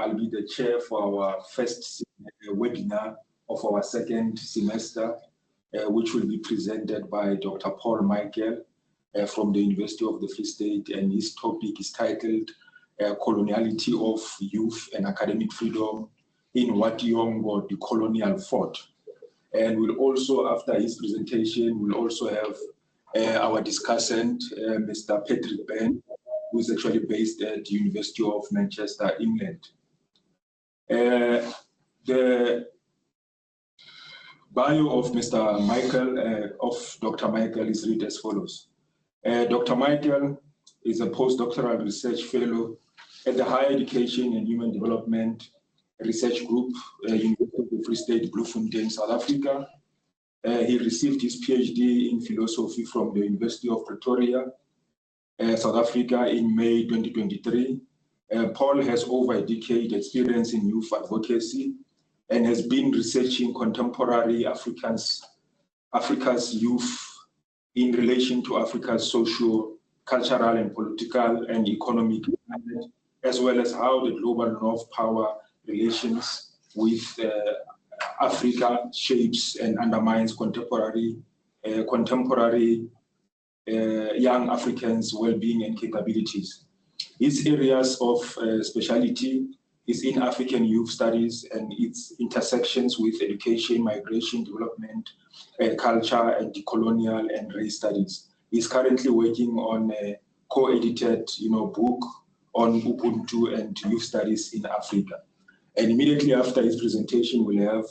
I'll be the chair for our first webinar of our second semester, which will be presented by Dr. Paul Michael from the University of the Free State, and his topic is titled Coloniality of Youth and Academic Freedom in what Thiong'o Decolonial Fought. And we'll also, after his presentation, we'll also have our discussant, Mr. Patrick Ben, who is actually based at the University of Manchester, England. The bio of Mr. Michael, of Dr. Michael is read as follows. Dr. Michael is a postdoctoral research fellow at the Higher Education and Human Development Research Group, University of the Free State, Bloemfontein, South Africa. He received his PhD in philosophy from the University of Pretoria, South Africa in May 2023. Paul has over a decade experience in youth advocacy and has been researching contemporary Africa's youth in relation to Africa's social, cultural, and political and economic climate, as well as how the global North power relations with Africa shapes and undermines contemporary young Africans' well-being and capabilities. His areas of speciality is in African youth studies and its intersections with education, migration, development, culture, and decolonial and race studies. He's currently working on a co-edited book on Ubuntu and youth studies in Africa. And immediately after his presentation, we'll have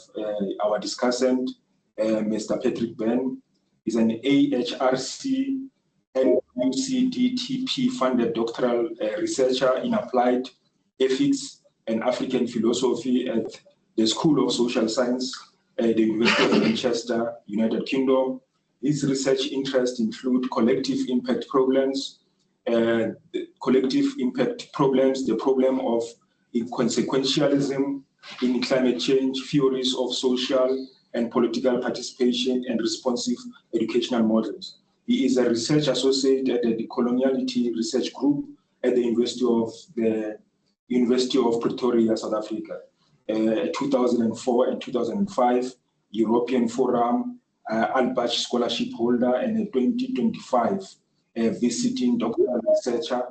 our discussant, Mr. Patrick Ben. He's an AHRC and UCDTP funded doctoral researcher in applied ethics and African philosophy at the School of Social Science at the University of Manchester, United Kingdom. His research interests include collective impact problems, the problem of consequentialism in climate change, theories of social and political participation, and responsive educational models. He is a research associate at the Decoloniality Research Group at the University of Pretoria, South Africa. 2004 and 2005 European Forum Albach Scholarship holder, and a 2025 visiting doctoral researcher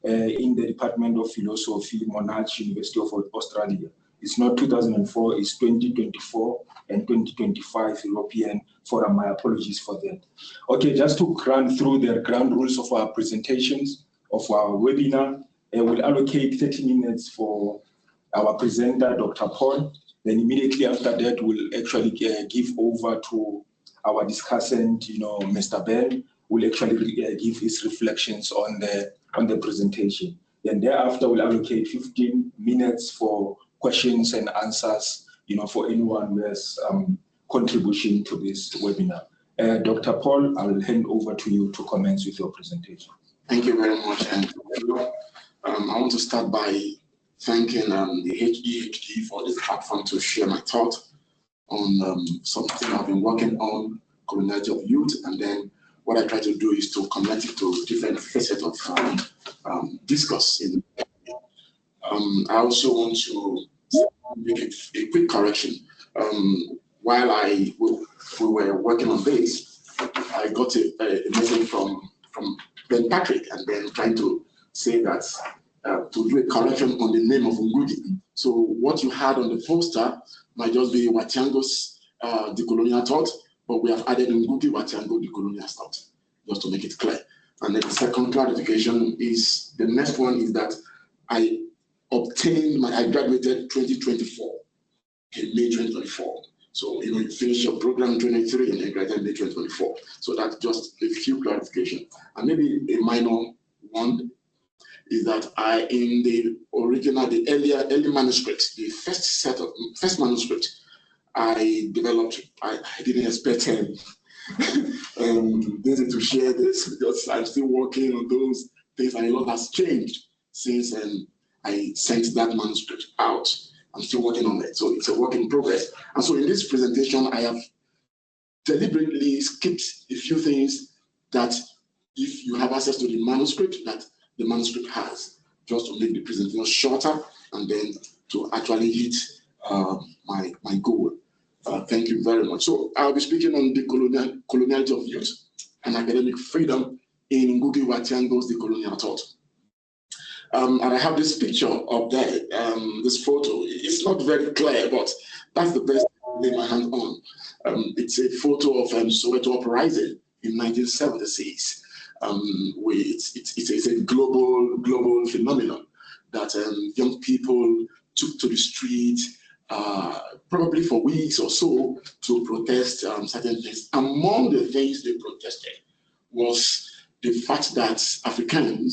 in the Department of Philosophy, Monash, University of Australia. It's not 2004, it's 2024 and 2025 European Forum. My apologies for that. Okay, just to run through the ground rules of our presentations, of our webinar, we'll allocate 30 minutes for our presenter, Dr. Paul. Then immediately after that, we'll actually give over to our discussant, Mr. Ben, will actually give his reflections on the presentation. Then thereafter, we'll allocate 15 minutes for questions and answers, for anyone who has contribution to this webinar. Dr. Paul, I'll hand over to you to commence with your presentation. Thank you very much. And I want to start by thanking the HEHD for this platform to share my thoughts on something I've been working on, coloniality of youth, and then what I try to do is to connect it to different facets of discourse. I also want to make a quick correction. While we were working on this, I got a message from Ben Patrick, and then trying to say that to do a correction on the name of Ngudi. So what you had on the poster might just be Thiong'o's decolonial thought, but we have added Ngudi Thiong'o decolonial thought, just to make it clear. And then the second clarification is, the next one is that I graduated 2024, in May 2024. So, you finish your program in 2023 and then graduated May 2024. So that's just a few clarifications. And maybe a minor one is that in the early manuscript, the first manuscript, I developed, I didn't expect him to share this, because I'm still working on those things, and a lot has changed since I sent that manuscript out. I'm still working on it, so it's a work in progress. And so in this presentation, I have deliberately skipped a few things that, if you have access to the manuscript, that the manuscript has, just to make the presentation shorter and then to actually hit my goal. Thank you very much. So I'll be speaking on the coloniality of youth and academic freedom in Ngugi wa Thiong'o's Decolonial thought. And I have this picture up there, this photo. It's not very clear, but that's the best I lay my hand on. It's a photo of Soweto uprising in 1976. It's a global phenomenon that young people took to the street, probably for weeks or so, to protest certain things. Among the things they protested was the fact that African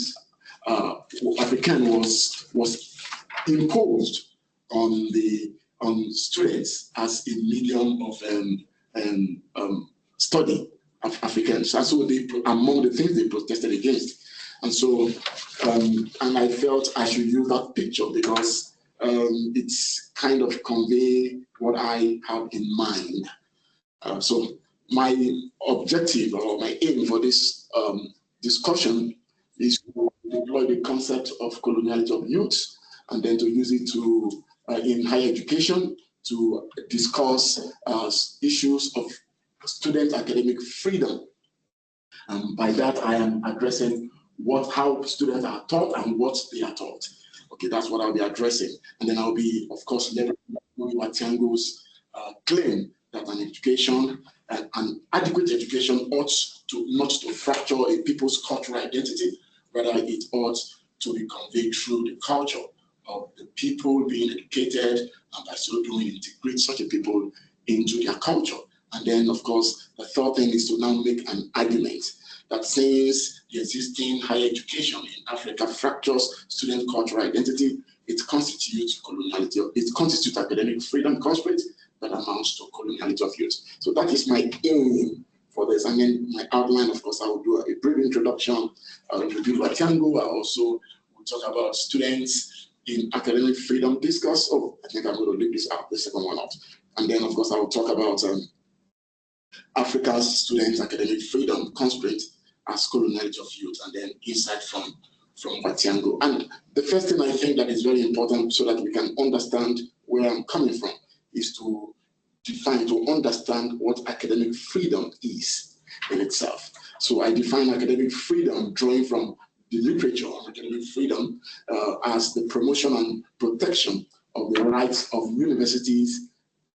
was imposed on students as a medium of study of Africans. And so among the things they protested against. And so, and I felt I should use that picture because it's kind of convey what I have in mind. So my objective or my aim for this discussion is to deploy the concept of coloniality of youth and then to use it to in higher education to discuss issues of student academic freedom. By that, I am addressing how students are taught and what they are taught. Okay, that's what I'll be addressing. And then I'll be, of course, leveraging Thiong'o's claim that an adequate education ought to not to fracture a people's cultural identity, rather it ought to be conveyed through the culture of the people being educated, and by so doing integrate such a people into their culture. And then, of course, the third thing is to now make an argument that since the existing higher education in Africa fractures student cultural identity, it constitutes coloniality, it constitutes academic freedom constraint that amounts to coloniality of youth. So that is my aim for this. And then my outline, of course, I will do a brief introduction, review Thiong'o. I also will talk about students in academic freedom discourse. Oh, I think I'm going to leave this out, the second one out. And then, of course, I will talk about Africa's students' academic freedom constraint as coloniality of youth, and then insight from Thiong'o. And the first thing I think that is very important so that we can understand where I'm coming from is to define, to understand what academic freedom is in itself. So I define academic freedom drawing from the literature on academic freedom as the promotion and protection of the rights of universities,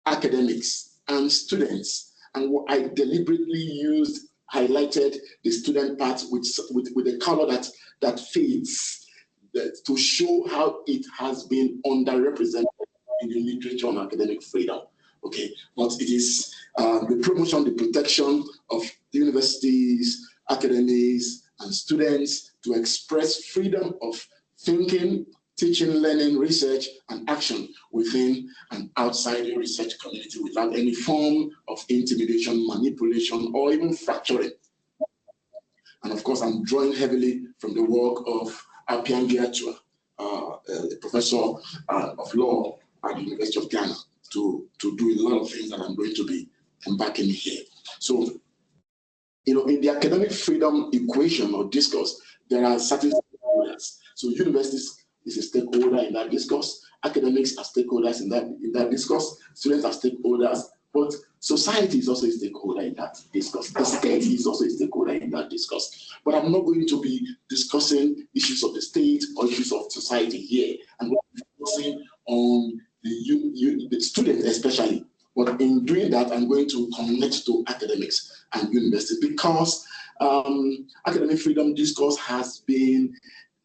academics, and students. And what I deliberately highlighted the student part with a color that fades, to show how it has been underrepresented in the literature on academic freedom. Okay, but it is the promotion, the protection of the universities, academics, and students to express freedom of thinking, teaching, learning, research, and action within and outside the research community without any form of intimidation, manipulation, or even fracturing. And of course, I'm drawing heavily from the work of Appian Giachua, a professor of law at the University of Ghana, to do a lot of things that I'm going to be embarking here. So, in the academic freedom equation or discourse, there are certain stakeholders. So universities is a stakeholder in that discourse, academics are stakeholders in that discourse, students are stakeholders, but society is also a stakeholder in that discourse. The state is also a stakeholder in that discourse. But I'm not going to be discussing issues of the state or issues of society here. I'm going to be focusing on the students especially. But in doing that, I'm going to connect to academics and universities because academic freedom discourse has been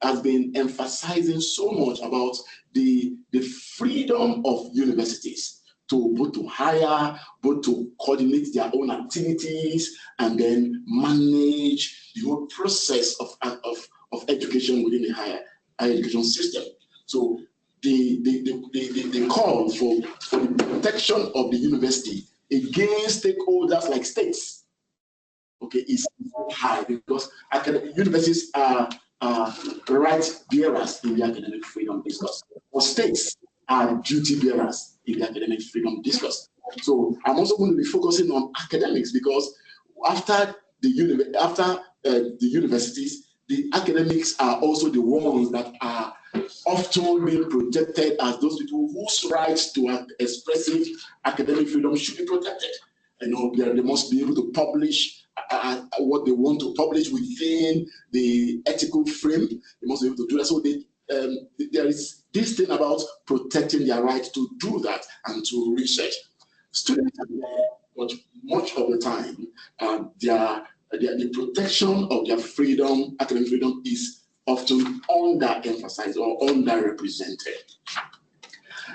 emphasizing so much about the freedom of universities to both to hire, both to coordinate their own activities, and then manage the whole process of education within the higher education system. So the call for the protection of the university against stakeholders like states, okay, is high because universities are right bearers in the academic freedom discourse, or states are duty bearers in the academic freedom discourse. So I'm also going to be focusing on academics because after the universities, the academics are also the ones that are often being projected as those people whose rights to expressive academic freedom should be protected. They must be able to publish what they want to publish within the ethical frame. They must be able to do that. So there is this thing about protecting their right to do that and to research. Students are there, but much of the time, the protection of their freedom, academic freedom, is often underemphasized or underrepresented.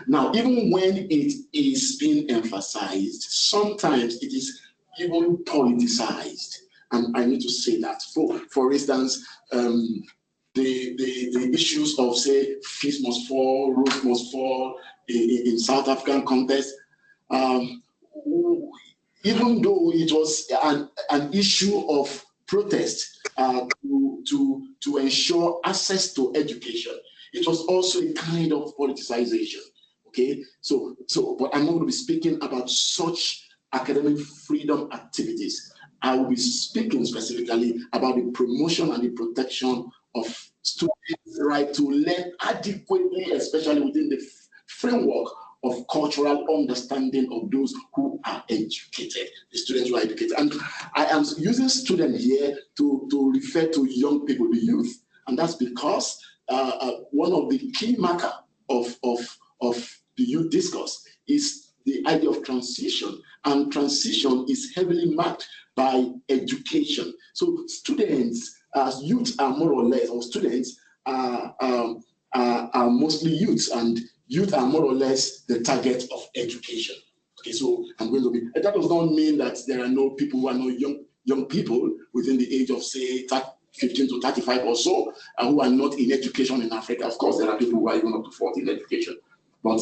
Now, even when it is being emphasized, sometimes it is even politicized. And I need to say that. For instance, the issues of, say, fees must fall, roads must fall in South African context, even though it was an issue of protest to ensure access to education, it was also a kind of politicization. Okay, but I'm not going to be speaking about such academic freedom activities. I will be speaking specifically about the promotion and the protection of students' right to learn adequately, especially within the framework of cultural understanding of those who are educated, the students who are educated. And I am using student here to refer to young people, the youth, and that's because one of the key markers of the youth discourse is the idea of transition, and transition is heavily marked by education. So students, as youth are more or less, or students are mostly youths, and youth are more or less the target of education. Okay, so I'm going to be, that does not mean that there are no people who are not young people within the age of, say, 15 to 35 or so, who are not in education in Africa. Of course, there are people who are even up to 40 in education. But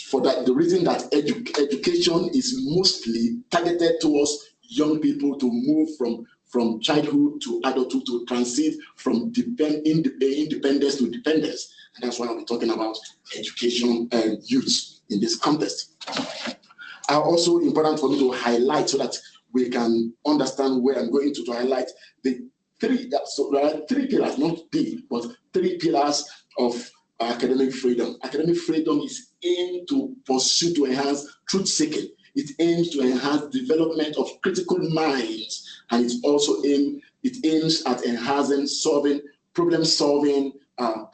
for that, the reason that education is mostly targeted towards young people to move from childhood to adulthood, to transit from independence to dependence. And that's why I'll be talking about education and youth in this context. Are also important for me to highlight so that we can understand where I'm going to highlight the three. So there are three pillars, not big, but three pillars of academic freedom. Academic freedom is aimed to pursue, to enhance truth-seeking. It aims to enhance development of critical minds, and it also aims at enhancing problem-solving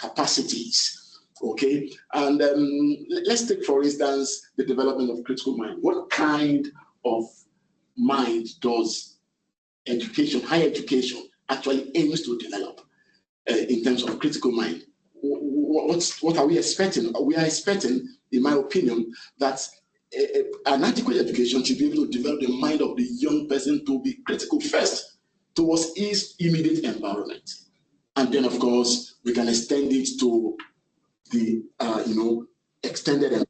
capacities. Okay, and let's take, for instance, the development of critical mind. What kind of mind does education, higher education, actually aims to develop in terms of critical mind? What are we expecting? We are expecting, in my opinion, that an adequate education should be able to develop the mind of the young person to be critical first towards his immediate environment. And then, of course, we can extend it to the, extended environment.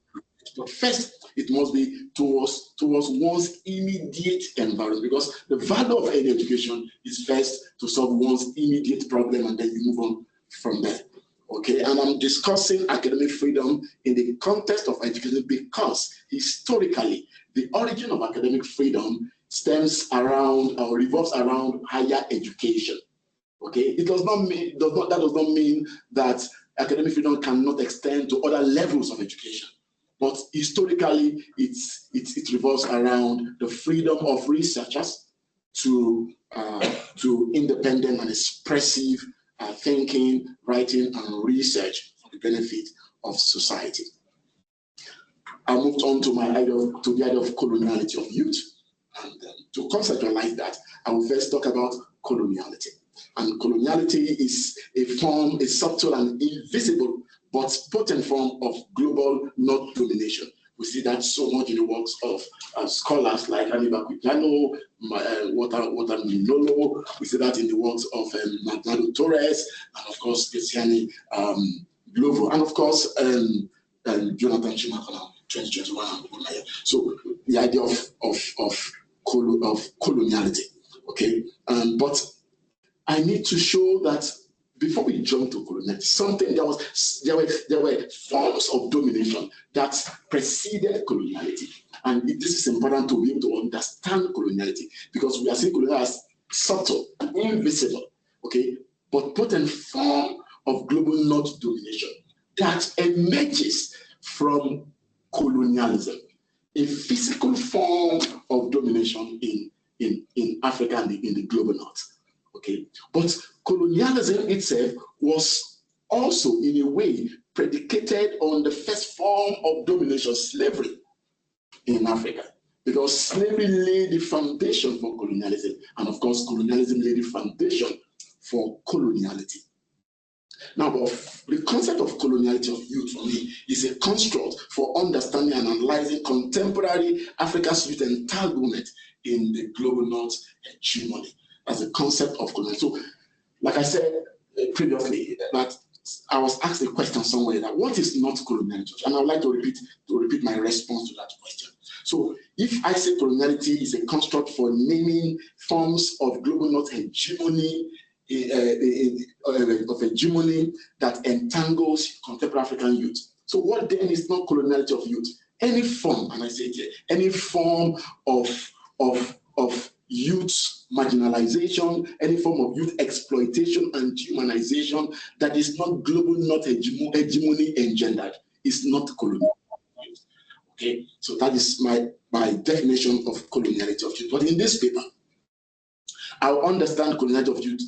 But first, it must be towards one's immediate environment, because the value of any education is first to solve one's immediate problem, and then you move on from there. Okay, and I'm discussing academic freedom in the context of education because historically, the origin of academic freedom stems around or revolves around higher education. Okay, it does not mean that does not mean that academic freedom cannot extend to other levels of education. But historically, it revolves around the freedom of researchers to independent and expressive thinking, writing, and research for the benefit of society. I moved on to the idea of coloniality of youth. And to conceptualize that, I will first talk about coloniality. And coloniality is a subtle and invisible but potent form of global North domination. We see that so much in the works of scholars like Hannibal Quijano, Walter Milolo. We see that in the works of Magnado Torres, and of course, Tiziani Glovo, and of course, Jonathan Chimakana, 2021. So the idea of coloniality, okay? But I need to show that before we jump to coloniality, there were forms of domination that preceded coloniality. And this is important to be able to understand coloniality, because we are seeing coloniality as subtle, invisible, okay? but potent form of global North domination that emerges from colonialism, a physical form of domination in Africa and in the global North. Okay, but colonialism itself was also, in a way, predicated on the first form of domination, slavery, in Africa, because slavery laid the foundation for colonialism, and of course, colonialism laid the foundation for coloniality. Now, the concept of coloniality of youth for me is a construct for understanding and analyzing contemporary Africa's youth entanglement in the global North hegemony. That's the concept of coloniality. So, like I said previously, that I was asked a question somewhere that what is not coloniality? And I would like to repeat my response to that question. So, if I say coloniality is a construct for naming forms of global North hegemony, of hegemony that entangles contemporary African youth. So what then is not coloniality of youth? Any form, and I say it here, any form of youth marginalization, any form of youth exploitation and humanization that is not global North hegemony engendered is not colonial. Okay, so that is my definition of coloniality of youth. But in this paper, I'll understand coloniality of youth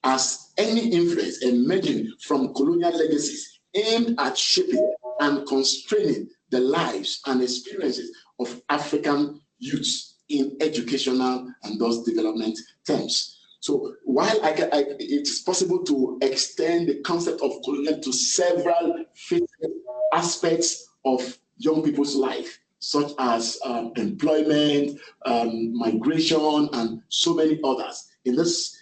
as any influence emerging from colonial legacies aimed at shaping and constraining the lives and experiences of African youths in educational and thus development terms. So while it is possible to extend the concept of coloniality to several aspects of young people's life, such as employment, migration, and so many others, in this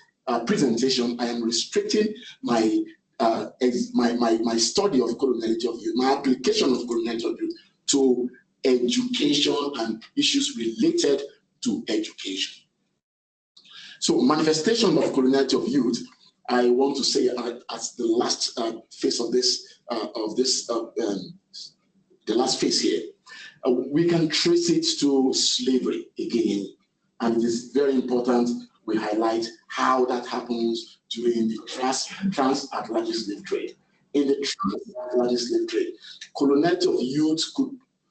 presentation, I am restricting my study of coloniality of youth, my application of coloniality of youth to education and issues related to education. So, manifestation of coloniality of youth, I want to say as the last phase of the last phase here, we can trace it to slavery again, and it is very important we highlight how that happens during the transatlantic slave trade. In the transatlantic slave trade, coloniality of youth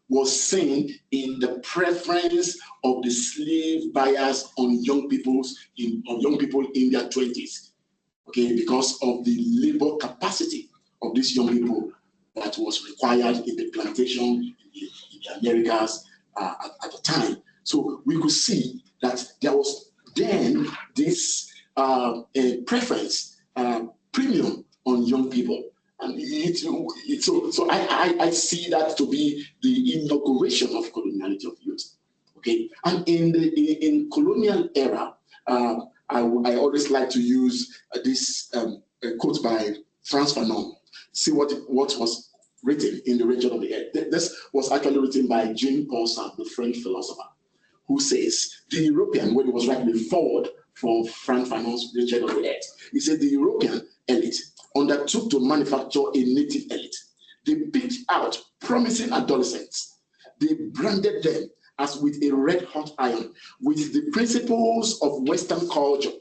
was seen in the preference of the slave buyers on young people in their 20s, okay, because of the labor capacity of these young people that was required in the plantation in the Americas at the time. So we could see that there was then this preference, premium on young people. And so I see that to be the inauguration of coloniality of youth. Okay, and in colonial era, I always like to use this quote by Frantz Fanon. See what was written in the region of the earth. This was actually written by Jean-Paul Sartre, the French philosopher, who says the European, when it was writing forward for Frantz Fanon's region of the earth, he said the European elite undertook to manufacture a native elite. They picked out promising adolescents. They branded them as with a red-hot iron, with the principles of Western culture.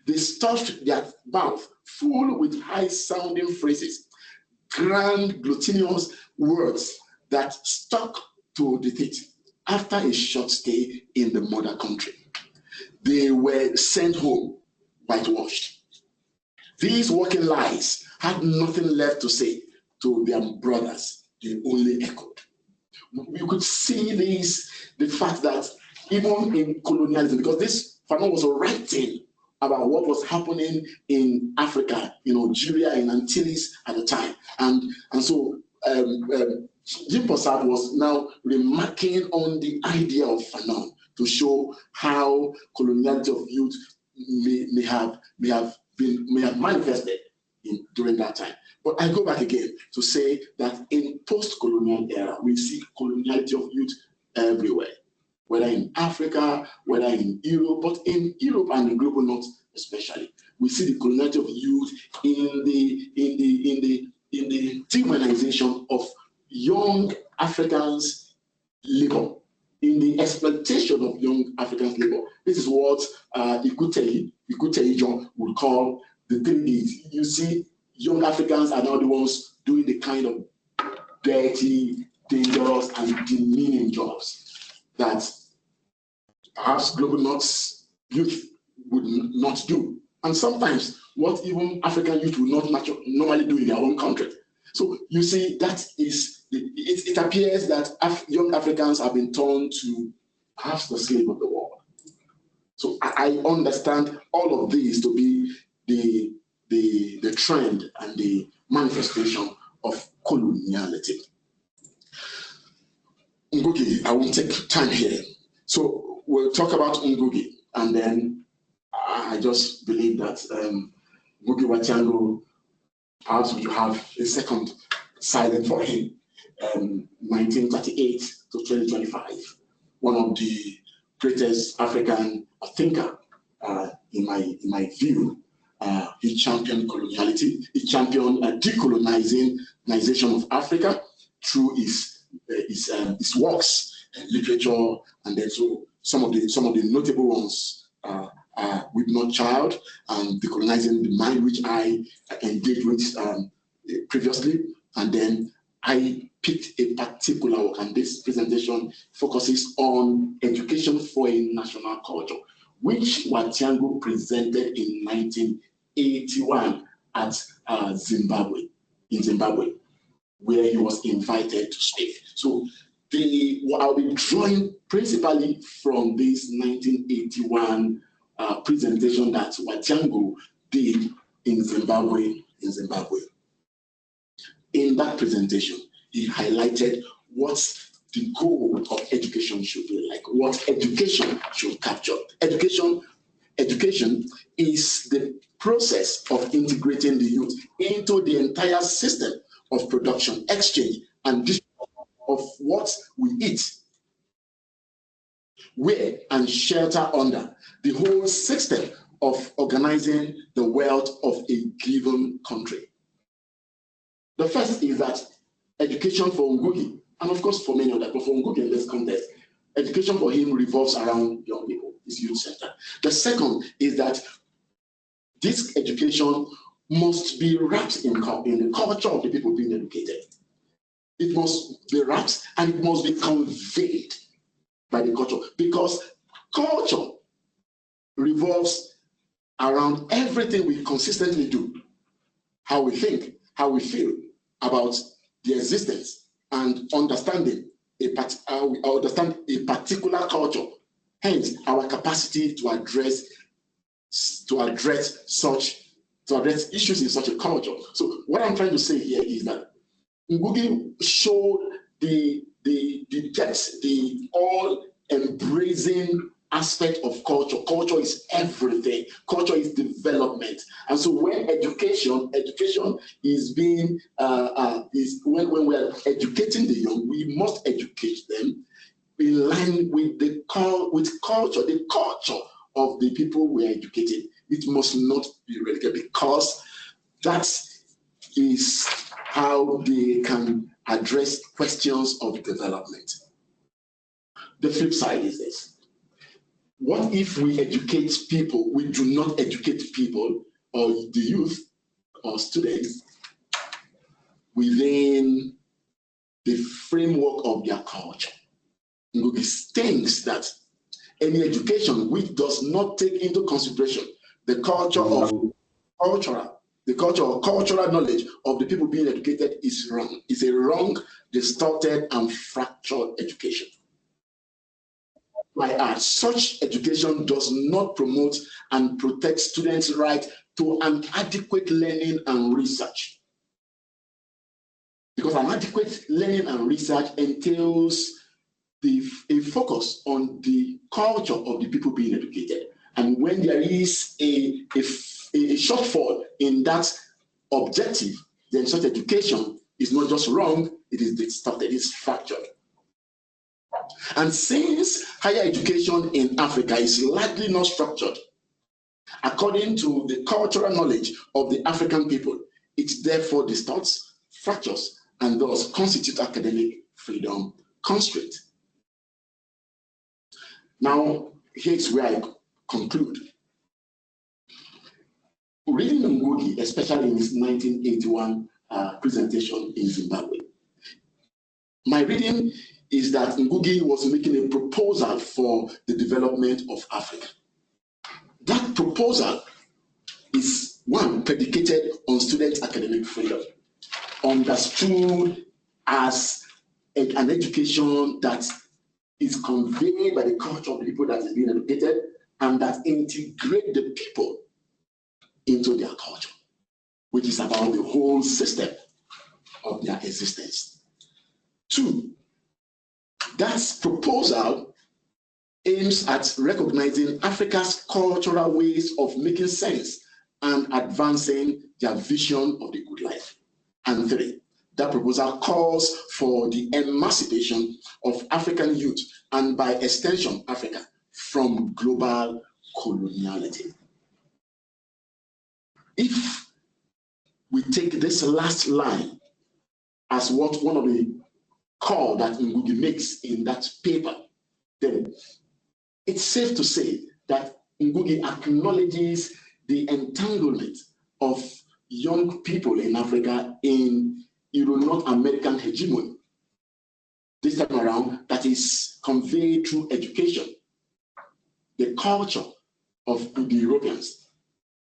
They stuffed their mouth full with high-sounding phrases, grand, glutinous words that stuck to the teeth. After a short stay in the mother country, they were sent home whitewashed. These working lies had nothing left to say to their brothers. They only echoed. We could see the fact that even in colonialism, because this Fanon was writing about what was happening in Africa, in Algeria, in Antilles at the time. And so Jean-Paul Sartre was now remarking on the idea of Fanon to show how coloniality of youth may have manifested during that time. But I go back again to say that in post-colonial era, we see coloniality of youth everywhere, whether in Africa, whether in Europe, but in Europe and the global North especially. We see the coloniality of youth in the dehumanization of young Africans' labor, in the exploitation of young African labor. This is what Thiong'o would call the 3 Ds. You see, young Africans are now the ones doing the kind of dirty, dangerous, and demeaning jobs that perhaps Global North's youth would not do. And sometimes what even African youth will not normally do in their own country. So you see, that is, it appears that young Africans have been turned to perhaps the slave of the world. So I understand all of these to be the trend and the manifestation of coloniality. Ngugi, I won't take time here. So we'll talk about Ngugi, and then I just believe that Ngugi wa Thiong'o, perhaps we have a second silent for him. 1938 to 2025, one of the greatest African thinker in my view. He championed coloniality. He championed decolonization of Africa through his works and literature, and then so some of the notable ones With No Child and Decolonizing the Mind, which I engaged with previously, and then I picked a particular work, and this presentation focuses on education for a national culture, which wa Thiong'o presented in 1981 at Zimbabwe, where he was invited to speak. So I'll be drawing principally from this 1981 presentation that wa Thiong'o did in Zimbabwe. In that presentation, he highlighted what the goal of education should be like, what education should capture. Education is the process of integrating the youth into the entire system of production, exchange, and distribution of what we eat, wear, and shelter under, the whole system of organizing the wealth of a given country. The first is that education for Ngugi, and of course for many others, but for Ngugi in this context, education for him revolves around young people, his youth center. The second is that this education must be wrapped in the culture of the people being educated. It must be wrapped and it must be conveyed by the culture, because culture revolves around everything we consistently do, how we think, how we feel about the existence, and understanding understand a particular culture. Hence, our capacity to address issues in such a culture. So, what I'm trying to say here is that Ngugi showed the depth, the all-embracing aspect of culture. Culture is everything. Culture is development. And so when education is being when we are educating the young, we must educate them in line with culture, the culture of the people we are educating. It must not be relegated, because that is how they can address questions of development. The flip side is this. What if we educate people, we do not educate people or the youth or students within the framework of their culture? Ngugi thinks that any education which does not take into consideration the culture or cultural knowledge of the people being educated is wrong. It's a wrong, distorted, and fractured education. Such education does not promote and protect students' right to an adequate learning and research. Because an adequate learning and research entails a focus on the culture of the people being educated. And when there is a shortfall in that objective, then such education is not just wrong, it is distorted, it is fractured. And since higher education in Africa is largely not structured according to the cultural knowledge of the African people, it therefore distorts, fractures, and thus constitute academic freedom constraint. Now, here's where I conclude. Reading Ngugi, especially in his 1981 presentation in Zimbabwe, my reading is that Ngugi was making a proposal for the development of Africa. That proposal is one predicated on student academic freedom, understood as an education that is conveyed by the culture of the people that is being educated and that integrate the people into their culture, which is about the whole system of their existence. Two, that proposal aims at recognizing Africa's cultural ways of making sense and advancing their vision of the good life. And three, that proposal calls for the emancipation of African youth and by extension Africa from global coloniality. If we take this last line as what one of the call that Ngugi makes in that paper, then it's safe to say that Ngugi acknowledges the entanglement of young people in Africa in Euro-North American hegemony. This time around, that is conveyed through education, the culture of the Europeans.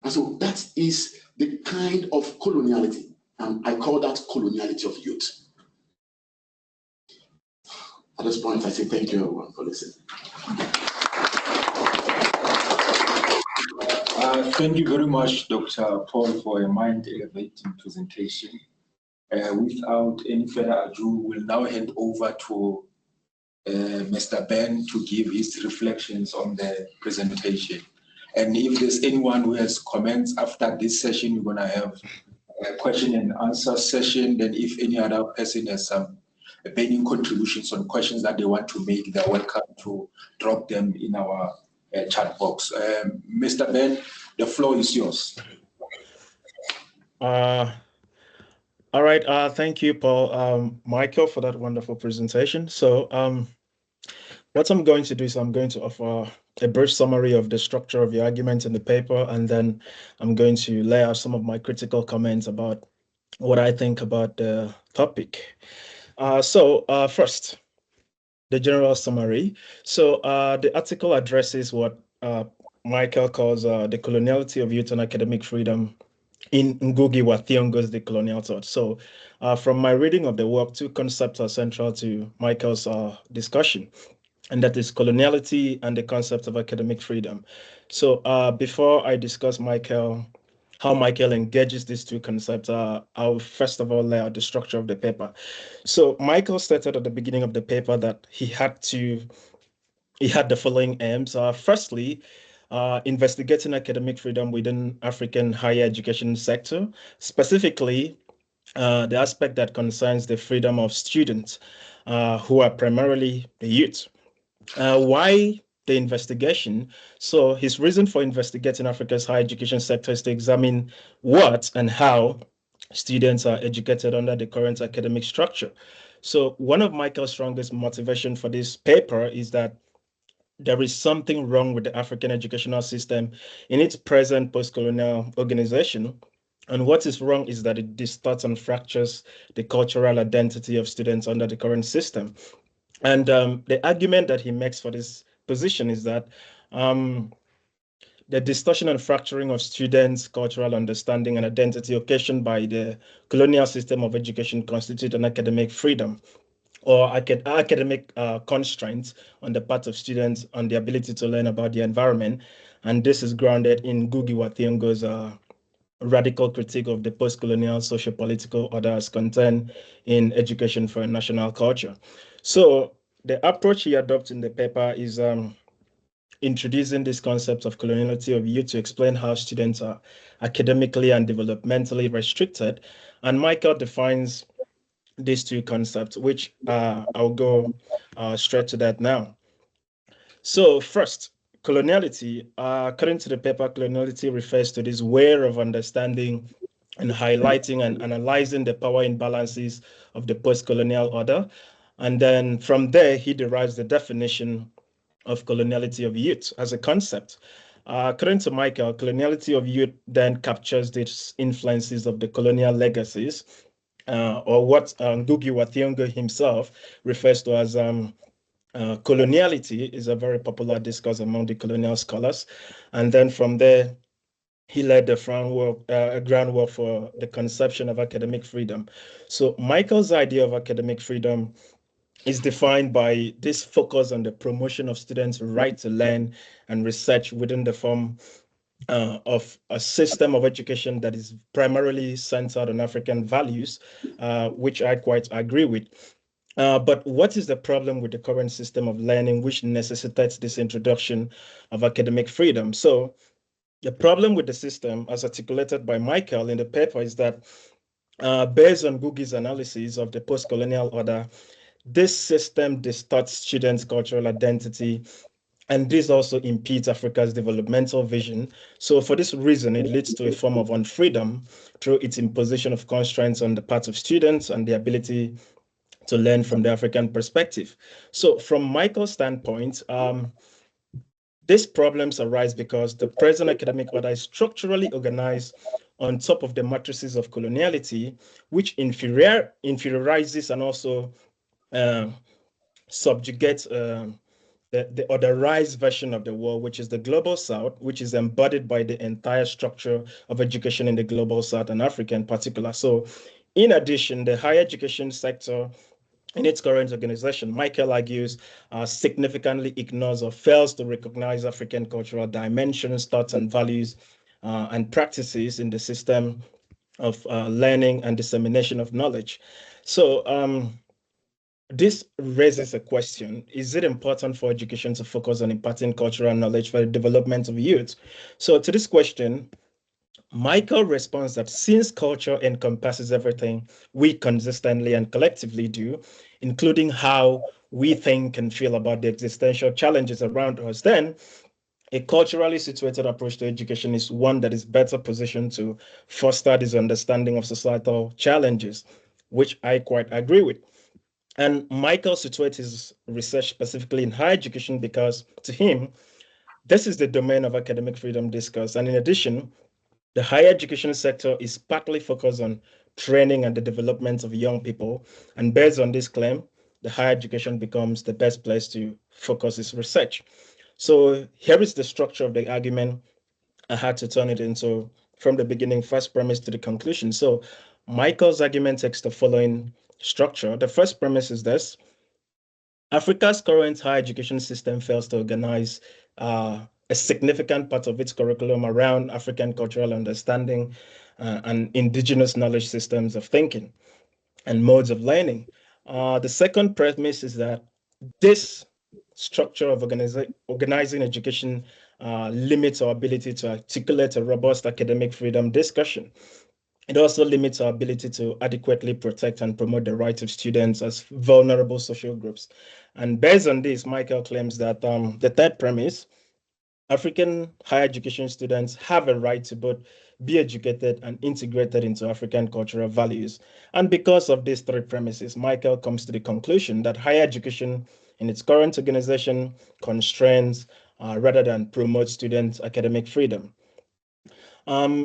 And so that is the kind of coloniality, and I call that coloniality of youth. At this point, I say thank you everyone for listening. Thank you very much, Dr. Paul, for a mind-elevating presentation. Without any further ado, we'll now hand over to Mr. Ben to give his reflections on the presentation. And if there's anyone who has comments after this session, we're going to have a question and answer session. Then if any other person has some burning contributions on questions that they want to make, they're welcome to drop them in our chat box. Mr. Ben, the floor is yours. All right, thank you, Paul, Michael, for that wonderful presentation. So what I'm going to do is I'm going to offer a brief summary of the structure of the argument in the paper, and then I'm going to lay out some of my critical comments about what I think about the topic. First, the general summary. So the article addresses what Michael calls the coloniality of youth and academic freedom in Ngugi wa Thiong'o's Decolonial thought. So from my reading of the work, two concepts are central to Michael's discussion, and that is coloniality and the concept of academic freedom. So before I discuss how Michael engages these two concepts, I'll first of all lay out the structure of the paper. So Michael stated at the beginning of the paper that he had the following aims. Firstly, investigating academic freedom within African higher education sector, specifically the aspect that concerns the freedom of students who are primarily the youth. Why the investigation? So his reason for investigating Africa's higher education sector is to examine what and how students are educated under the current academic structure. So one of Michael's strongest motivation for this paper is that there is something wrong with the African educational system in its present post-colonial organization. And what is wrong is that it distorts and fractures the cultural identity of students under the current system. And the argument that he makes for this position is that the distortion and fracturing of students' cultural understanding and identity occasioned by the colonial system of education constitute an academic freedom or academic constraints on the part of students on the ability to learn about the environment. And this is grounded in Ngugi wa Thiong'o's radical critique of the post-colonial socio-political order as contained in Education for a National Culture. So the approach he adopts in the paper is introducing this concept of coloniality of youth to explain how students are academically and developmentally restricted. And Michael defines these two concepts, which I'll go straight to that now. So first, coloniality, according to the paper, coloniality refers to this way of understanding and highlighting and analyzing the power imbalances of the post-colonial order. And then from there, he derives the definition of coloniality of youth as a concept. According to Michael, coloniality of youth then captures the influences of the colonial legacies, or what Ngugi wa Thiong'o himself refers to as coloniality, is a very popular discourse among the colonial scholars. And then from there, he led the groundwork for the conception of academic freedom. So Michael's idea of academic freedom is defined by this focus on the promotion of students' right to learn and research within the form of a system of education that is primarily centered on African values, which I quite agree with. But what is the problem with the current system of learning, which necessitates this introduction of academic freedom? So the problem with the system, as articulated by Michael in the paper, is that based on Ngugi's analysis of the post-colonial order, this system distorts students' cultural identity, and this also impedes Africa's developmental vision. So for this reason, it leads to a form of unfreedom through its imposition of constraints on the part of students and the ability to learn from the African perspective. So from Michael's standpoint, these problems arise because the present academic order is structurally organized on top of the matrices of coloniality, which inferiorizes and also subjugates the otherized version of the world, which is the global south, which is embodied by the entire structure of education in the global south and Africa in particular. So in addition, the higher education sector in its current organization, Michael argues, significantly ignores or fails to recognize African cultural dimensions, thoughts, and values and practices in the system of learning and dissemination of knowledge. So this raises a question: is it important for education to focus on imparting cultural knowledge for the development of youth? So to this question, Michael responds that since culture encompasses everything we consistently and collectively do, including how we think and feel about the existential challenges around us, then a culturally situated approach to education is one that is better positioned to foster this understanding of societal challenges, which I quite agree with. And Michael situates his research specifically in higher education because, to him, this is the domain of academic freedom discourse. And in addition, the higher education sector is partly focused on training and the development of young people. And based on this claim, the higher education becomes the best place to focus its research. So here is the structure of the argument. I had to turn it into, from the beginning, first premise to the conclusion. So Michael's argument takes the following structure. The first premise is this: Africa's current higher education system fails to organize a significant part of its curriculum around African cultural understanding and indigenous knowledge systems of thinking and modes of learning. The second premise is that this structure of organizing education limits our ability to articulate a robust academic freedom discussion. It also limits our ability to adequately protect and promote the rights of students as vulnerable social groups. And based on this, Michael claims that the third premise: African higher education students have a right to both be educated and integrated into African cultural values. And because of these three premises, Michael comes to the conclusion that higher education in its current organization constrains rather than promotes students' academic freedom.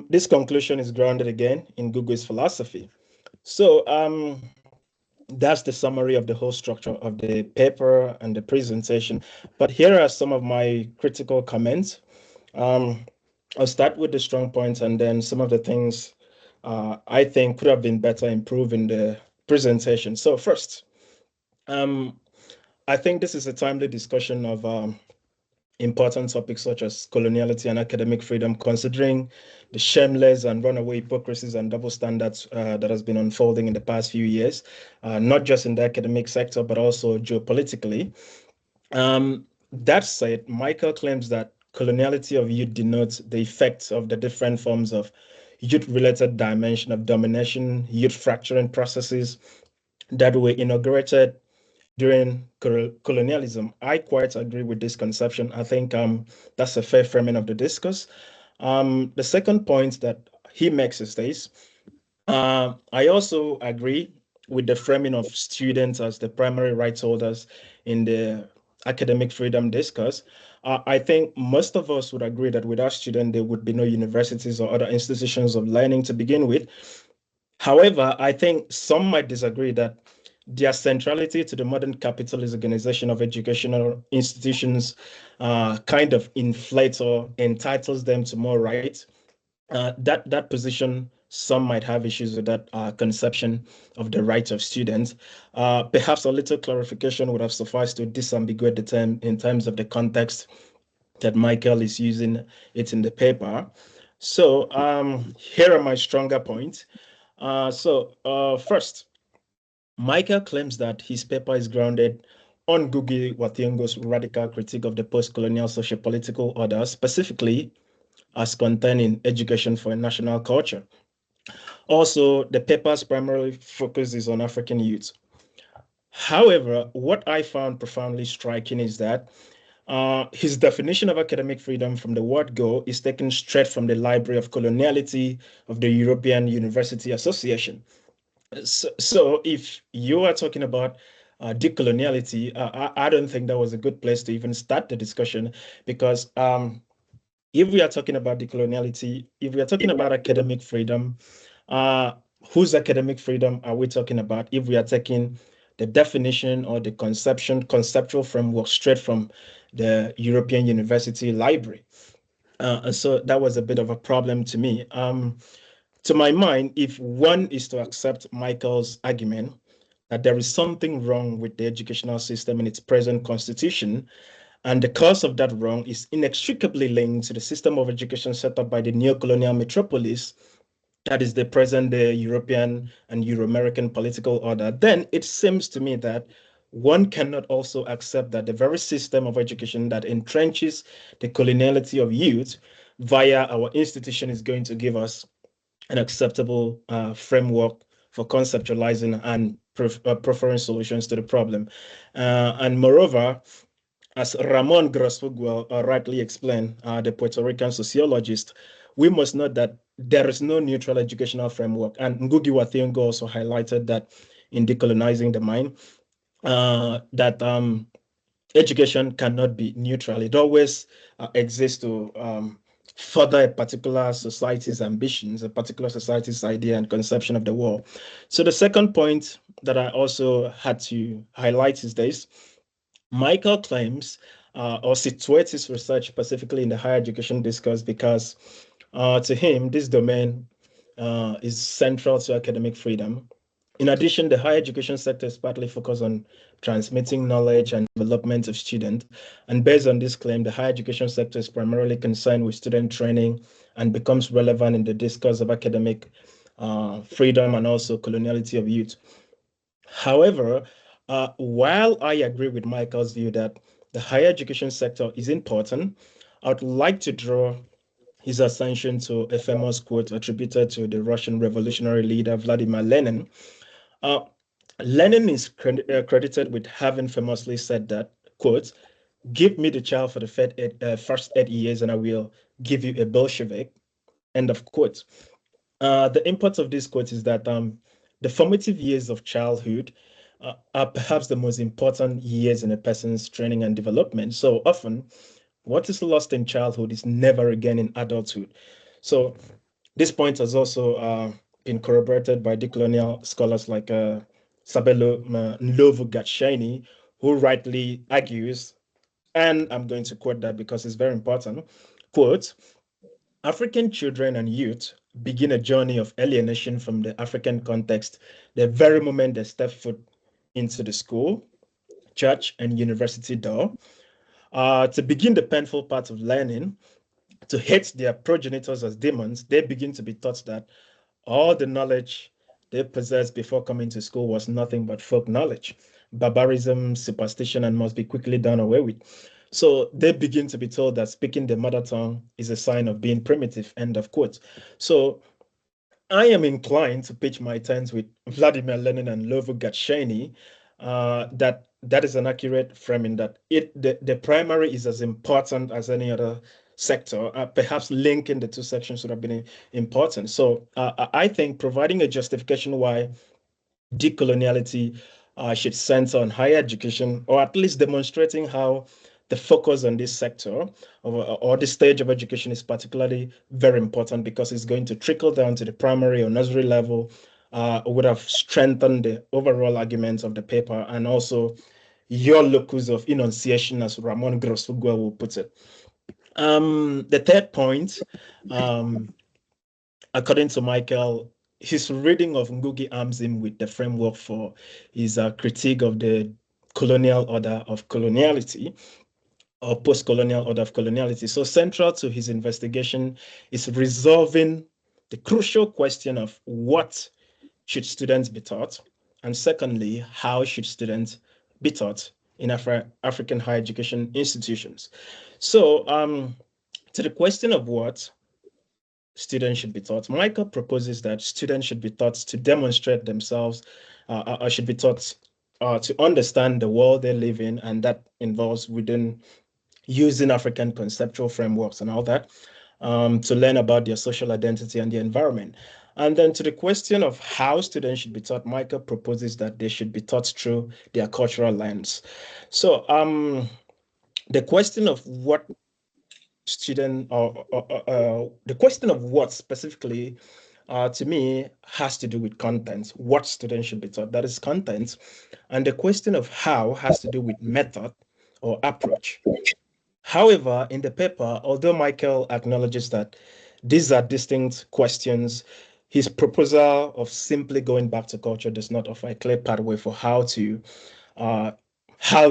This conclusion is grounded again in Ngugi's philosophy. So that's the summary of the whole structure of the paper and the presentation. But here are some of my critical comments. I'll start with the strong points and then some of the things I think could have been better improved in the presentation. So first, I think this is a timely discussion of important topics such as coloniality and academic freedom, considering the shameless and runaway hypocrisies and double standards that has been unfolding in the past few years, not just in the academic sector, but also geopolitically. That said, Michael claims that coloniality of youth denotes the effects of the different forms of youth-related dimension of domination, youth fracturing processes that were inaugurated during colonialism. I quite agree with this conception. I think that's a fair framing of the discourse. The second point that he makes is this. I also agree with the framing of students as the primary rights holders in the academic freedom discourse, I think most of us would agree that without students, there would be no universities or other institutions of learning to begin with. However, I think some might disagree that their centrality to the modern capitalist organization of educational institutions kind of inflates or entitles them to more rights. That position, some might have issues with that conception of the rights of students. Perhaps a little clarification would have sufficed to disambiguate the term in terms of the context that Michael is using it in the paper. So here are my stronger points. First, Michael claims that his paper is grounded on Ngugi wa Thiong'o's radical critique of the post-colonial socio-political order, specifically as contained in Education for a National Culture. Also, the paper's primary focus is on African youth. However, what I found profoundly striking is that his definition of academic freedom from the word go is taken straight from the Library of Coloniality of the European University Association. So if you are talking about decoloniality, I don't think that was a good place to even start the discussion, because if we are talking about decoloniality, if we are talking about academic freedom, whose academic freedom are we talking about if we are taking the definition or the conceptual framework straight from the European University Library? So that was a bit of a problem to me. To my mind, if one is to accept Michael's argument that there is something wrong with the educational system in its present constitution, and the cause of that wrong is inextricably linked to the system of education set up by the neo-colonial metropolis, that is the present day European and Euro-American political order, then it seems to me that one cannot also accept that the very system of education that entrenches the coloniality of youth via our institution is going to give us an acceptable framework for conceptualizing and preferring solutions to the problem. And moreover, as Ramon Grosfoguel rightly explained, the Puerto Rican sociologist, we must note that there is no neutral educational framework. And Ngugi wa Thiong'o also highlighted that in Decolonizing the Mind, that education cannot be neutral. It always exists to further a particular society's ambitions, a particular society's idea and conception of the world. So the second point that I also had to highlight is this. Michael claims or situates his research specifically in the higher education discourse because to him, this domain is central to academic freedom. In addition, the higher education sector is partly focused on transmitting knowledge and development of students. And based on this claim, the higher education sector is primarily concerned with student training and becomes relevant in the discourse of academic freedom and also coloniality of youth. However, while I agree with Michael's view that the higher education sector is important, I would like to draw his ascension to a famous quote attributed to the Russian revolutionary leader Vladimir Lenin. Lenin is credited with having famously said that, quote, "Give me the child for the first 8 years and I will give you a Bolshevik," end of quote. The import of this quote is that the formative years of childhood are perhaps the most important years in a person's training and development. So often, what is lost in childhood is never again in adulthood. So this point has also been corroborated by decolonial scholars like Sabelo Ndlovu-Gatsheni, who rightly argues, and I'm going to quote that because it's very important, quote, "African children and youth begin a journey of alienation from the African context the very moment they step foot into the school, church, and university door. To begin the painful part of learning, to hate their progenitors as demons, they begin to be taught that all the knowledge they possessed before coming to school was nothing but folk knowledge, barbarism, superstition, and must be quickly done away with. So they begin to be told that speaking the mother tongue is a sign of being primitive," end of quote. So I am inclined to pitch my tents with Vladimir Lenin and Ndlovu-Gatsheni that is an accurate framing, that the primary is as important as any other sector. Perhaps linking the two sections would have been important. So I think providing a justification why decoloniality should center on higher education, or at least demonstrating how the focus on this sector or this stage of education is particularly very important, because it's going to trickle down to the primary or nursery level, would have strengthened the overall arguments of the paper, and also your locus of enunciation, as Ramon Grosfugwa will put it. The third point, according to Michael, his reading of Ngugi arms him with the framework for his critique of the colonial order of coloniality, or post-colonial order of coloniality. So central to his investigation is resolving the crucial question of what should students be taught, and secondly, how should students be taught in African higher education institutions. So to the question of what students should be taught, Michael proposes that students should be taught to demonstrate themselves, or should be taught to understand the world they live in, and that involves within using African conceptual frameworks and all that, to learn about their social identity and their environment. And then to the question of how students should be taught, Michael proposes that they should be taught through their cultural lens. So the question of what student, the question of what specifically, to me, has to do with content, what students should be taught, that is content. And the question of how has to do with method or approach. However, in the paper, although Michael acknowledges that these are distinct questions, his proposal of simply going back to culture does not offer a clear pathway for how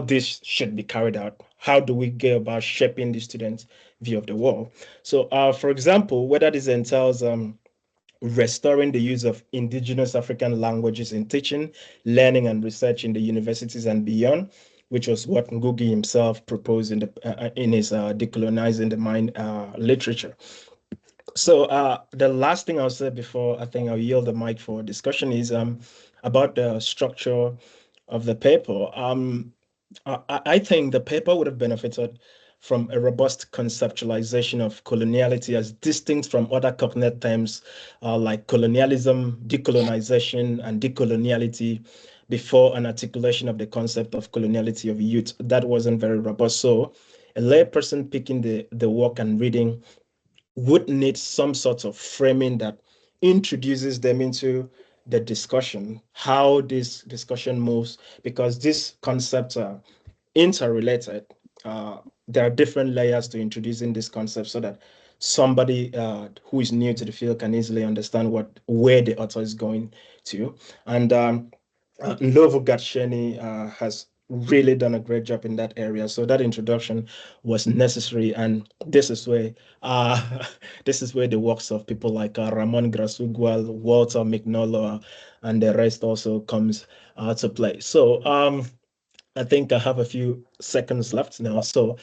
this should be carried out. How do we go about shaping the students' view of the world? So, for example, whether this entails restoring the use of indigenous African languages in teaching, learning, and research in the universities and beyond, which was what Ngugi himself proposed in his Decolonizing the Mind literature. So the last thing I'll say before I think I'll yield the mic for discussion is about the structure of the paper. I think the paper would have benefited from a robust conceptualization of coloniality as distinct from other cognate terms like colonialism, decolonization, and decoloniality, before an articulation of the concept of coloniality of youth. That wasn't very robust. So a layperson picking the work and reading would need some sort of framing that introduces them into the discussion, how this discussion moves, because these concepts are interrelated. There are different layers to introducing this concept so that somebody who is new to the field can easily understand where the author is going to. And Novo Gatsheni has really done a great job in that area. So that introduction was necessary, and this is where the works of people like Ramon Grasugwal, Walter McNullo, and the rest also comes to play. So I think I have a few seconds left now. So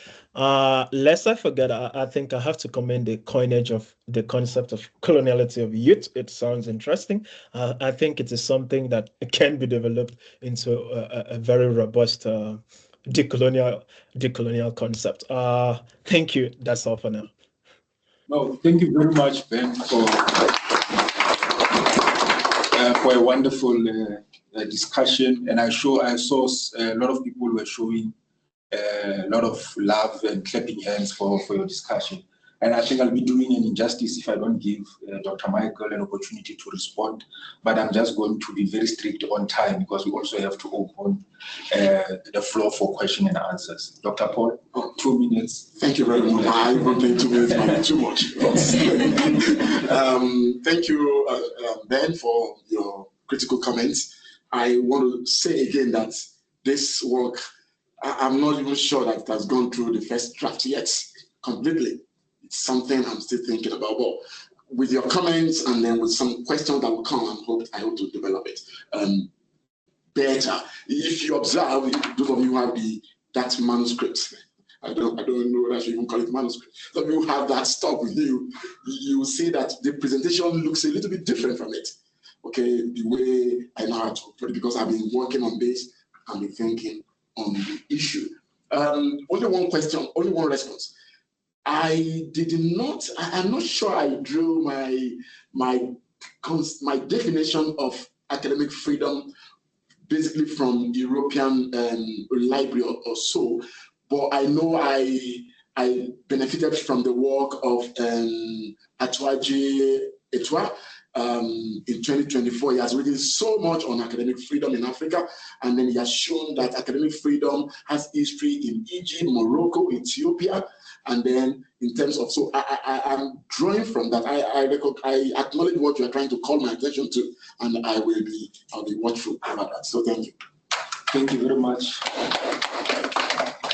lest I forget, I think I have to commend the coinage of the concept of coloniality of youth. It sounds interesting. I think it is something that can be developed into a very robust decolonial concept. Thank you. That's all for now. No, thank you very much, Ben, for a wonderful discussion. And I saw a lot of people were showing a lot of love and clapping hands for your discussion. And I think I'll be doing an injustice if I don't give Dr. Michael an opportunity to respond. But I'm just going to be very strict on time, because we also have to open the floor for question and answers. Dr. Paul, 2 minutes. Thank you very much. I don't think 2 minutes might be too much. Thank you, Ben, for your critical comments. I want to say again that this work, I'm not even sure that it has gone through the first draft yet completely. It's something I'm still thinking about. But with your comments and then with some questions that will come, I hope to develop it better. If you observe, those of you who have that manuscript, I don't know whether I should even call it manuscript. Some of you have that stuff with you. You will see that the presentation looks a little bit different from it. Okay, the way I know how to put it, because I've been working on this and been thinking on the issue. Only one question, only one response. I'm not sure I drew my definition of academic freedom basically from European library or so, but I know I benefited from the work of HEHD in 2024. He has written so much on academic freedom in Africa, and then he has shown that academic freedom has history in Egypt, Morocco, Ethiopia, and then in terms of, so I'm drawing from that. I acknowledge what you are trying to call my attention to, and I'll be watchful about that. So thank you. Thank you very much.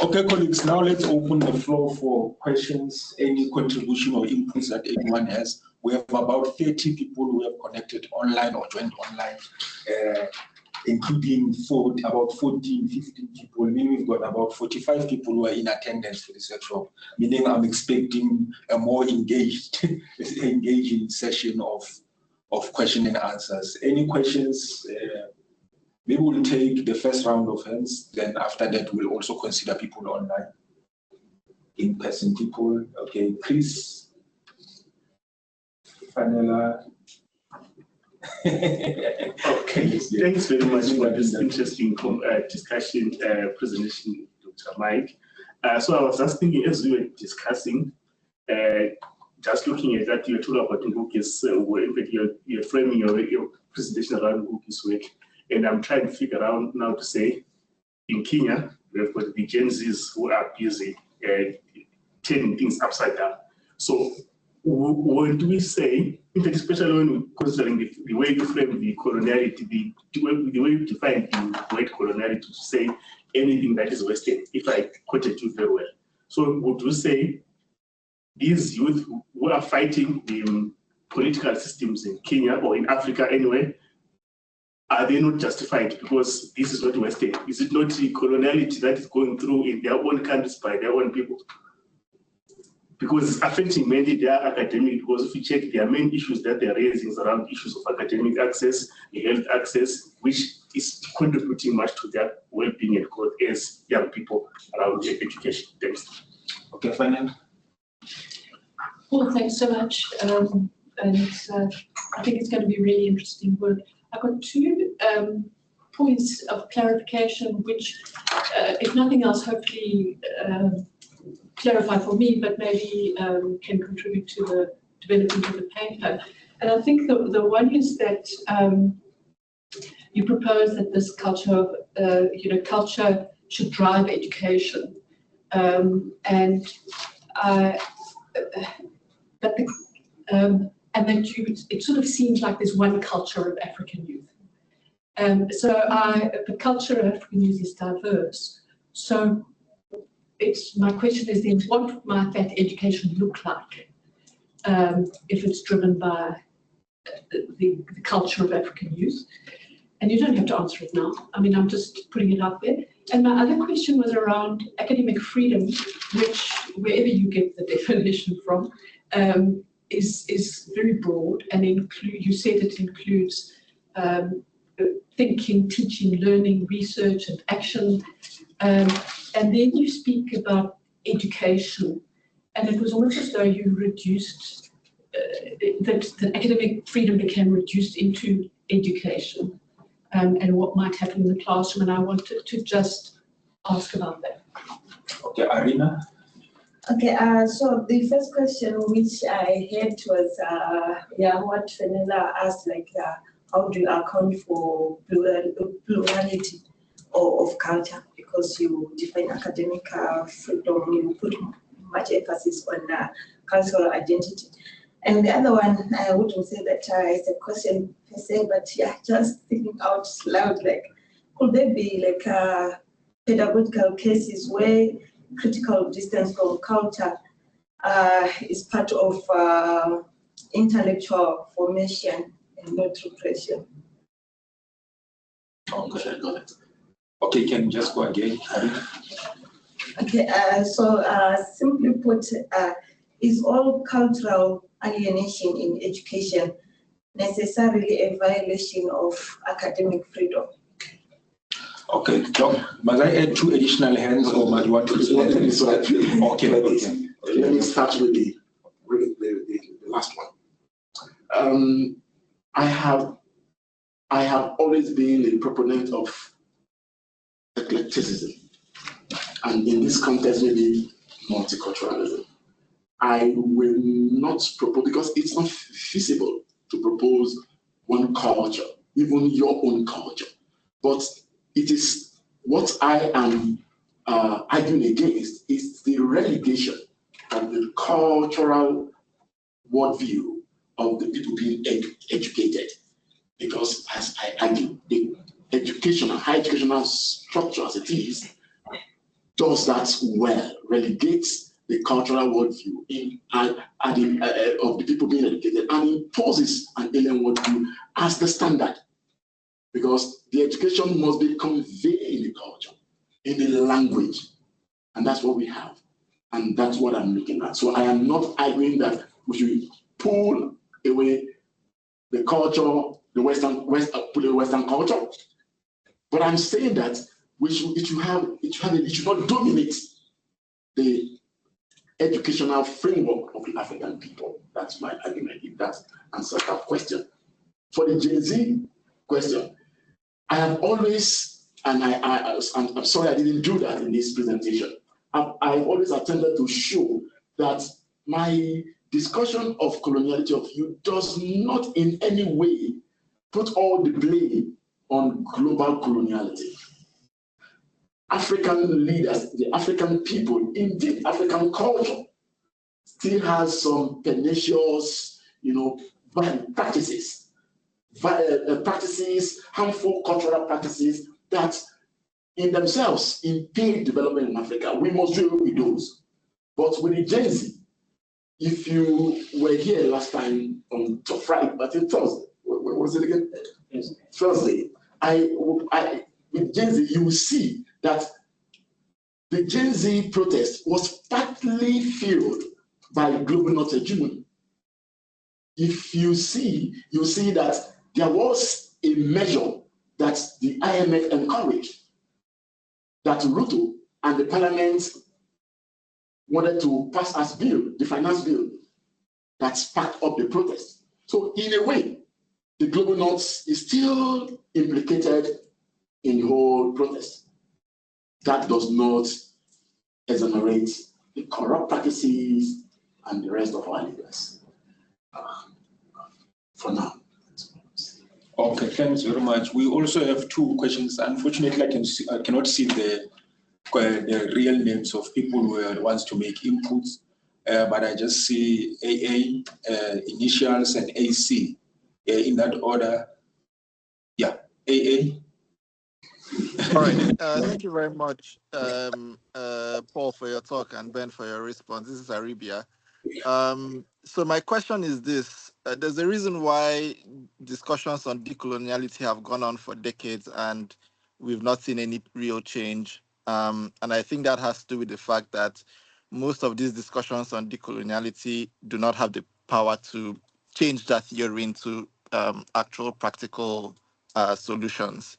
Okay, colleagues, now let's open the floor for questions, any contribution or inputs that anyone has. We have about 30 people who have connected online or joined online, including about 14, 15 people, meaning we've got about 45 people who are in attendance for this workshop, meaning I'm expecting a more engaging session of question and answers. Any questions? Maybe we'll take the first round of hands, then after that we'll also consider people online. In-person people, okay, Chris, Fanela. Okay, thanks very much for this interesting discussion, presentation, Dr. Mike. So I was just thinking, as we were discussing, just looking at that, you're talking about Ngugi's work, you're framing your presentation around Ngugi's work. And I'm trying to figure out now to say, in Kenya, we've got the Gen Zs who are busy turning things upside down. So when do we say, in fact, especially when we're considering the way you frame the coloniality, the way you define the word coloniality to say anything that is Western, if I quoted you very well. So would you say these youth who are fighting the political systems in Kenya or in Africa anyway, are they not justified because this is not Western? Is it not the coloniality that is going through in their own countries by their own people? Because it's affecting mainly their academic, because if you check their main issues that they're raising is around issues of academic access, health access, which is contributing much to their well-being and growth as young people around their education. Thanks. Okay, Fanel. Well, thanks so much. And I think it's going to be really interesting work. I've got two points of clarification, which, if nothing else, hopefully clarify for me, but maybe can contribute to the development of the paper. And I think the one is that you propose that this culture of, culture should drive education, and that it sort of seems like there's one culture of African youth. So the culture of African youth is diverse. So my question is then, what might that education look like if it's driven by the culture of African youth? And you don't have to answer it now. I mean, I'm just putting it out there. And my other question was around academic freedom, which, wherever you get the definition from, is very broad, and you said it includes thinking, teaching, learning, research, and action. And then you speak about education, and it was almost as though you reduced, that academic freedom became reduced into education, and what might happen in the classroom, and I wanted to just ask about that. Okay, Arina. Okay, so the first question which I had was, what Fenella asked, how do you account for plurality of culture? Because you define academic freedom, you put much emphasis on cultural identity. And the other one, I wouldn't say that it's a question per se, but just thinking out loud, could there be pedagogical cases where critical distance from culture is part of intellectual formation and not repression? Okay, got it. Okay, can you just go again? Okay, so simply put, is all cultural alienation in education necessarily a violation of academic freedom? Okay, John, must I add 2 additional hands, or must you want to? Okay. Let me start with the last one. I have I have always been a proponent of eclecticism, and in this context, maybe multiculturalism. I will not propose, because it's not feasible to propose one culture, even your own culture. But it is what I am arguing against is the relegation of the cultural worldview of the people being educated. Because as I argue, the educational, high educational structure as it is, does that well, relegates the cultural worldview of the people being educated and imposes an alien worldview as the standard. Because the education must be conveyed in the culture, in the language, and that's what we have. And that's what I'm looking at. So I am not arguing that we should pull away the culture, the Western culture, but I'm saying that it should not dominate the educational framework of the African people. That's my argument, if that answers that question. For the Gen Z question, I have always, and I'm sorry I didn't do that in this presentation, I've always attempted to show that my discussion of coloniality of youth does not in any way put all the blame on global coloniality. African leaders, the African people, indeed African culture, still has some pernicious, practices, harmful cultural practices that in themselves impede development in Africa. We must deal with those. But with the Gen Z, if you were here last time on Friday, I think Thursday, what was it again? Yes. Thursday. With Gen Z, you will see that the Gen Z protest was partly fueled by global North hegemony. If you see, you'll see that there was a measure that the IMF encouraged, that Ruto and the parliament wanted to pass as bill, the finance bill, that sparked up the protest. So in a way, the global North is still implicated in the whole protest. That does not exonerate the corrupt practices and the rest of our leaders. For now. Okay, thanks very much. We also have two questions. Unfortunately, I cannot see the real names of people who wants to make inputs, but I just see AA, initials, and AC in that order. Yeah, AA. All right. Thank you very much, Paul, for your talk, and Ben for your response. This is Arabia. So my question is this. There's a reason why discussions on decoloniality have gone on for decades and we've not seen any real change. And I think that has to do with the fact that most of these discussions on decoloniality do not have the power to change that theory into actual practical solutions.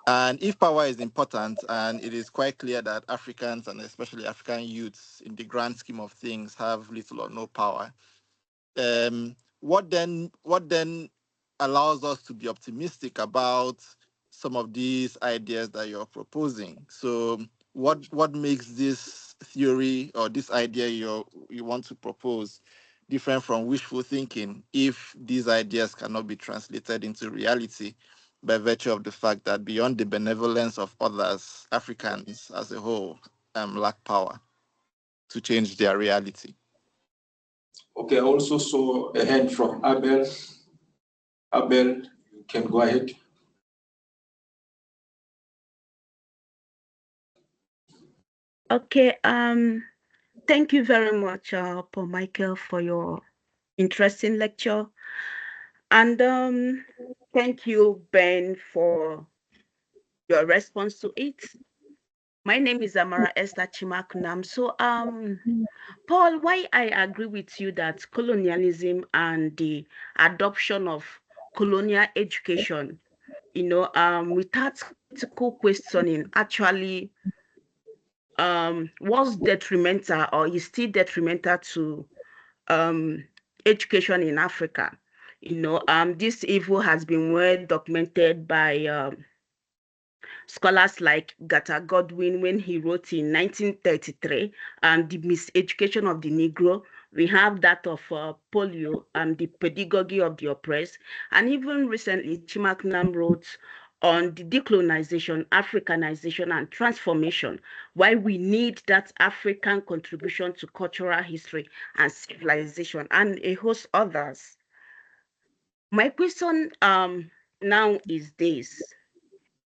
And if power is important, and it is quite clear that Africans, and especially African youths, in the grand scheme of things, have little or no power, what then allows us to be optimistic about some of these ideas that you're proposing? So what makes this theory or this idea you want to propose different from wishful thinking if these ideas cannot be translated into reality by virtue of the fact that beyond the benevolence of others, Africans as a whole lack power to change their reality? Okay, I also saw a hand from Abel. Abel, you can go ahead. Okay, thank you very much, Paul Michael, for your interesting lecture. And thank you, Ben, for your response to it. My name is Amara Esther Chimakunam. So, Paul, why I agree with you that colonialism and the adoption of colonial education, without critical questioning, actually was detrimental or is still detrimental to education in Africa. This evil has been well documented by scholars like Gata Godwin when he wrote in 1933, The Miseducation of the Negro. We have that of polio, The Pedagogy of the Oppressed. And even recently, Chimaknam wrote on the decolonization, Africanization, and transformation, why we need that African contribution to cultural history and civilization, and a host others. My question now is this.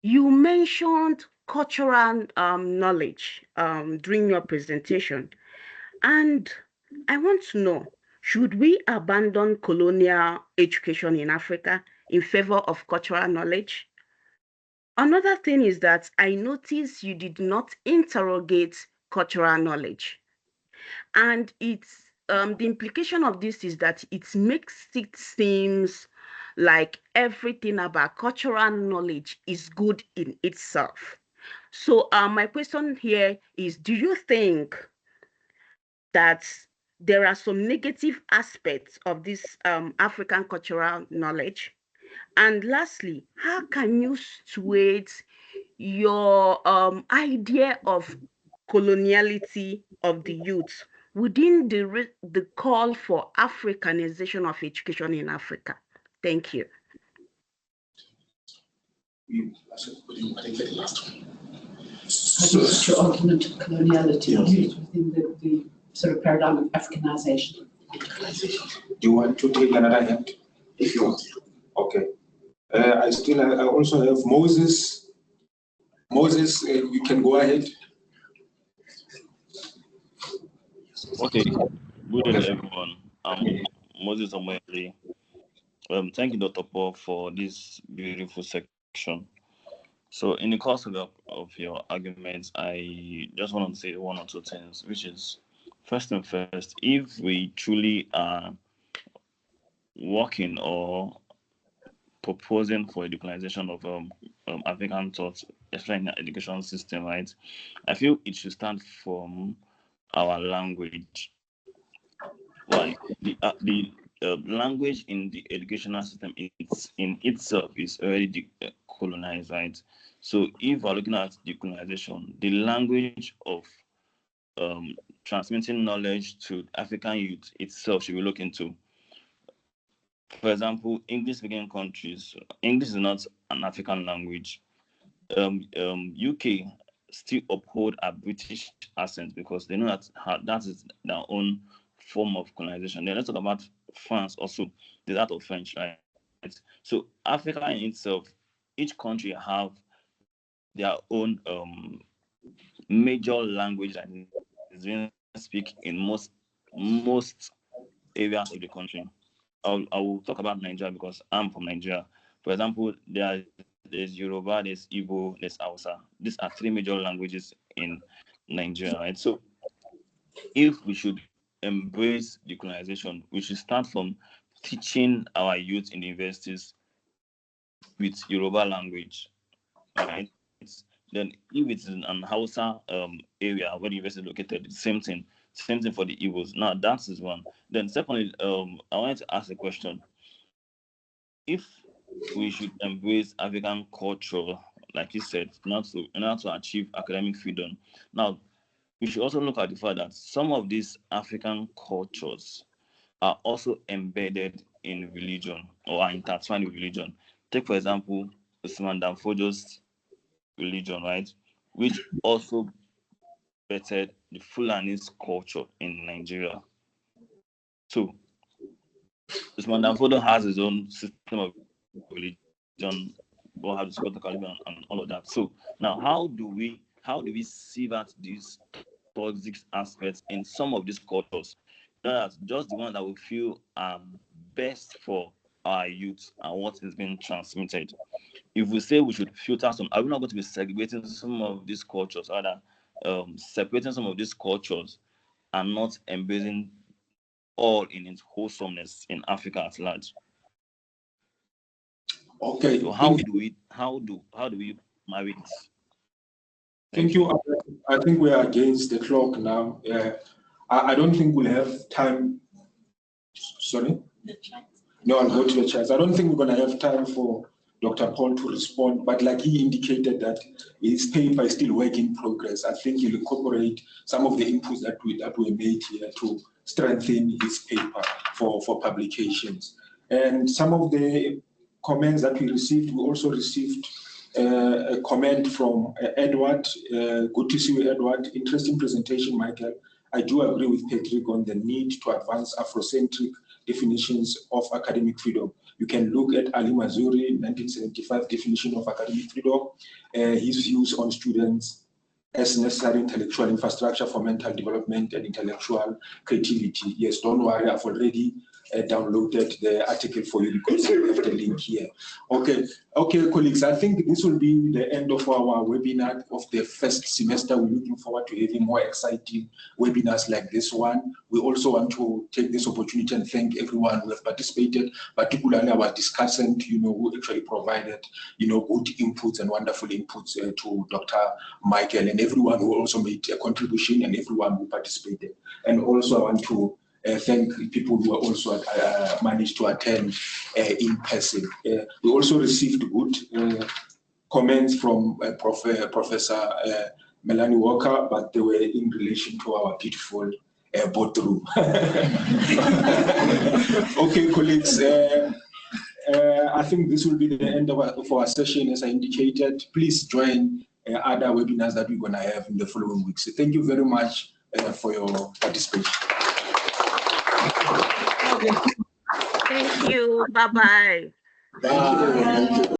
You mentioned cultural knowledge during your presentation, and I want to know, should we abandon colonial education in Africa in favor of cultural knowledge? Another thing is that I noticed you did not interrogate cultural knowledge, and it's the implication of this is that it makes it seems like everything about cultural knowledge is good in itself. So my question here is, do you think that there are some negative aspects of this African cultural knowledge? And lastly, how can you sway your idea of coloniality of the youth within the call for Africanization of education in Africa? Thank you. I didn't get the last one. So what's your argument of coloniality within the sort of paradigm of Africanization? Do you want to take another hand? If you want. Okay. I also have Moses. Moses, you can go ahead. Okay. Good evening, everyone. I'm Moses Omoyele. Thank you, Dr. Paul, for this beautiful section. So, in the course of your arguments, I just want to say one or two things, which is, first and first, if we truly are working or proposing for a decolonization of African thought, especially in the education system, right? I feel it should start from our language. Why? The language in the educational system in itself is already colonized, right? So if we're looking at decolonization, the language of transmitting knowledge to African youth itself should be looked into. For example, English-speaking countries, English is not an African language. UK still uphold a British accent because they know that that is their own form of colonization. Then let's talk about France also, the art of French, right? So Africa in itself, each country have their own major language that is being spoken in most areas of the country. I will talk about Nigeria because I'm from Nigeria. For example, there's Yoruba, there's Igbo, there's Hausa. These are three major languages in Nigeria, right? So if we should embrace decolonization, we should start from teaching our youth in the universities with Yoruba language, right? Then if it's in an Hausa area where the university is located, the same thing for the Igbos. Now that is one. Then secondly, I wanted to ask a question. If we should embrace African culture, like you said, in order to achieve academic freedom. Now, we should also look at the fact that some of these African cultures are also embedded in religion or are intertwined with religion. Take, for example, Usman Danfojo's religion, right, which also bettered the Fulani's culture in Nigeria. So, Usman Danfojo has his own system of religion, or have the Caribbean and all of that. So now, how do we see that these toxic aspects in some of these cultures, that's just the one that we feel are best for our youth and what is being transmitted? If we say we should filter some, are we not going to be segregating some of these cultures, rather separating some of these cultures and not embracing all in its wholesomeness in Africa at large? Okay. So how do we marry this? Thank you. I think we are against the clock now. I don't think we'll have time. Sorry? No, I'll go to the chairs. I don't think we're going to have time for Dr. Paul to respond, but like he indicated that his paper is still work in progress. I think he'll incorporate some of the inputs that were made here to strengthen his paper for publications. And some of the comments that we received, we also received a comment from Edward. Good to see you, Edward. Interesting presentation, Michael. I do agree with Patrick on the need to advance Afrocentric definitions of academic freedom. You can look at Ali Mazuri, 1975 definition of academic freedom, his views on students as necessary intellectual infrastructure for mental development and intellectual creativity. Yes, don't worry, I've already downloaded the article for you because I have the link here. Okay, colleagues, I think this will be the end of our webinar of the first semester. We're looking forward to having more exciting webinars like this one. We also want to take this opportunity and thank everyone who have participated, particularly our discussant, who actually provided, good inputs and wonderful inputs to Dr. Michael, and everyone who also made a contribution and everyone who participated. And also I want to thank people who also managed to attend in person. We also received good comments from Professor Melanie Walker, but they were in relation to our beautiful boardroom. Okay, colleagues, I think this will be the end of our session, as I indicated. Please join other webinars that we're going to have in the following weeks. So thank you very much for your participation. Thank you. Bye-bye. Thank you.